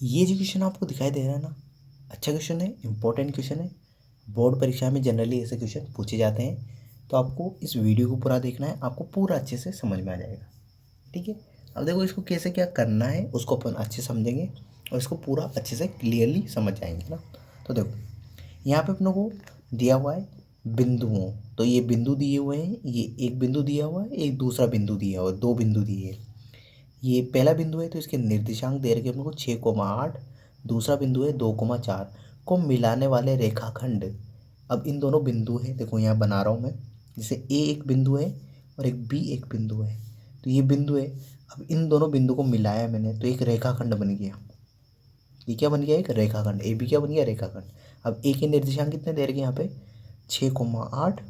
ये जो क्वेश्चन आपको दिखाई दे रहा है ना, अच्छा क्वेश्चन है, इंपॉर्टेंट क्वेश्चन है। बोर्ड परीक्षा में जनरली ऐसे क्वेश्चन पूछे जाते हैं। तो आपको इस वीडियो को पूरा देखना है, आपको पूरा अच्छे से समझ में आ जाएगा। ठीक है। अब देखो इसको कैसे क्या करना है उसको अपन अच्छे समझेंगे और इसको पूरा अच्छे से क्लियरली समझ जाएंगे ना। तो देखो यहाँ पे अपनों को दिया हुआ है बिंदुओं। तो ये बिंदु दिए हुए हैं, ये एक बिंदु दिया हुआ है, एक दूसरा बिंदु दिया हुआ है, दो बिंदु दिए हैं। ये पहला बिंदु है तो इसके निर्देशांक दे रखे अपने को 6,8। दूसरा बिंदु है 2,4 को मिलाने वाले रेखाखंड। अब इन दोनों बिंदु है, देखो यहाँ बना रहा हूँ मैं, जैसे ए एक बिंदु है और एक बी एक बिंदु है। तो ये बिंदु है, अब इन दोनों बिंदु को मिलाया मैंने तो एक रेखाखंड बन गया। ये क्या बन गया, एक रेखाखंड। ए बी क्या बन गया, रेखाखंड। अब ए के निर्देशांक कितने दे रखे यहाँ पे 6,8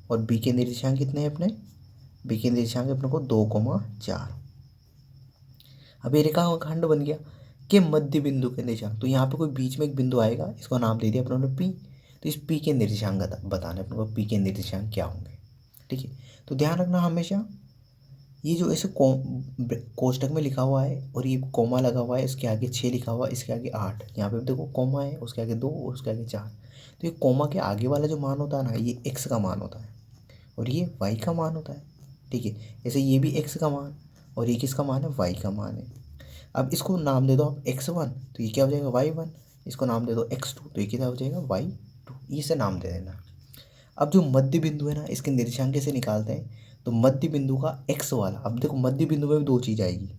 और बी के निर्देशांक कितने हैं अपने, बी के निर्देशांक अपने को 2,4। अब ये रेखाखंड बन गया कि मध्य बिंदु के निर्देशांक। तो यहाँ पे कोई बीच में एक बिंदु आएगा, इसको नाम दे दिया अपने ने पी। तो इस पी के निर्देशांक बताने अपने को, पी के निर्देशांक क्या होंगे। ठीक है। तो ध्यान रखना हमेशा, ये जो ऐसे कोष्टक में लिखा हुआ है और ये कोमा लगा हुआ है, इसके आगे 6 लिखा हुआ है, इसके आगे 8, यहाँ पे देखो कोमा है, उसके आगे 2 और उसके आगे 4। तो ये कोमा के आगे वाला जो मान होता है ना, ये एक्स का मान होता है और ये वाई का मान होता है। ठीक है। ऐसे ये भी एक्स का मान और ये किसका मान है, वाई का मान है। अब इसको नाम दे दो आप x1, तो ये क्या हो जाएगा y1। इसको नाम दे दो x2, तो ये क्या हो जाएगा y2। इसे नाम दे देना। अब जो मध्य बिंदु है ना, इसके निर्देशांक कैसे निकालते हैं, तो मध्य बिंदु का x वाला, अब देखो मध्य बिंदु में भी दो चीज़ आएगी,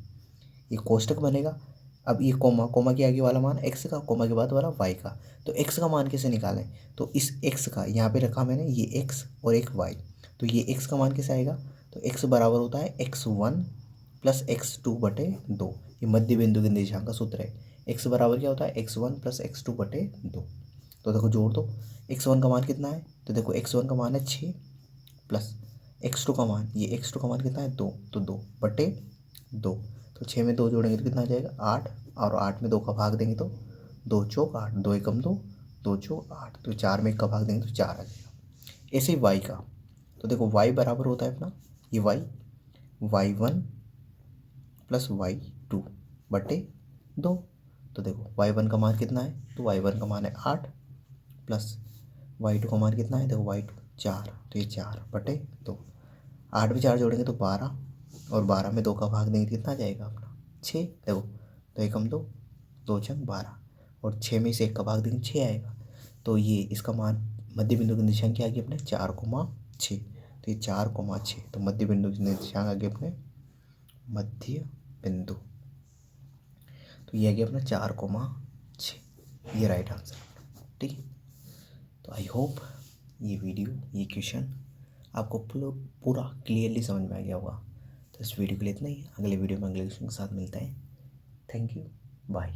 ये कोष्टक बनेगा। अब ये कोमा, कोमा के आगे वाला मान x का, कोमा के बाद वाला y का। तो x का मान कैसे निकालें, तो इस x का यहाँ पे रखा मैंने, ये x और एक y। तो ये x का मान कैसे आएगा, तो x बराबर होता है x1 प्लस x2/2। ये मध्य बिंदु के निर्देशांक का सूत्र है। x बराबर क्या होता है, x1 प्लस x2/2। तो देखो जोड़ दो, x1 का मान कितना है, तो देखो x1 का मान है 6 प्लस x2 का मान, ये x2 का मान कितना है 2, तो 2/2। तो 6 में 2 जोड़ेंगे तो कितना आ जाएगा 8, और 8 में 2 का भाग देंगे तो 2 चौक 8, 2 एकम 2, 2 चौक 8। तो 4 में 1 का भाग देंगे तो 4 आ जाएगा। ऐसे ही y का, तो देखो y बराबर होता है अपना, ये y y1 प्लस y2/2। तो देखो y1 का मान कितना है, तो y1 का मान है 8 प्लस y2 का मान कितना है, देखो y2 4, तो ये 4/2। 8 में 4 जोड़ेंगे तो 12, और 12 में 2 का भाग देंगे कितना आ जाएगा अपना 6। देखो 2 एकम 2, 2 छंग 12, और 6 में से 1 का भाग देंगे 6 आएगा। तो ये इसका मान मध्य बिंदु के निर्देशांक क्या आ गया अपने 4,6। तो ये 4,6, तो मध्य बिंदु के निर्देशांक आ गए अपने, मध्य बिंदु, तो ये आ गया अपना 4,6। ये राइट आंसर। ठीक है। तो आई होप ये वीडियो, ये क्वेश्चन आपको पूरा क्लियरली समझ में आ गया होगा। तो इस वीडियो के लिए इतना ही, अगले वीडियो में अगले क्वेश्चन के साथ मिलते हैं। Thank you, bye.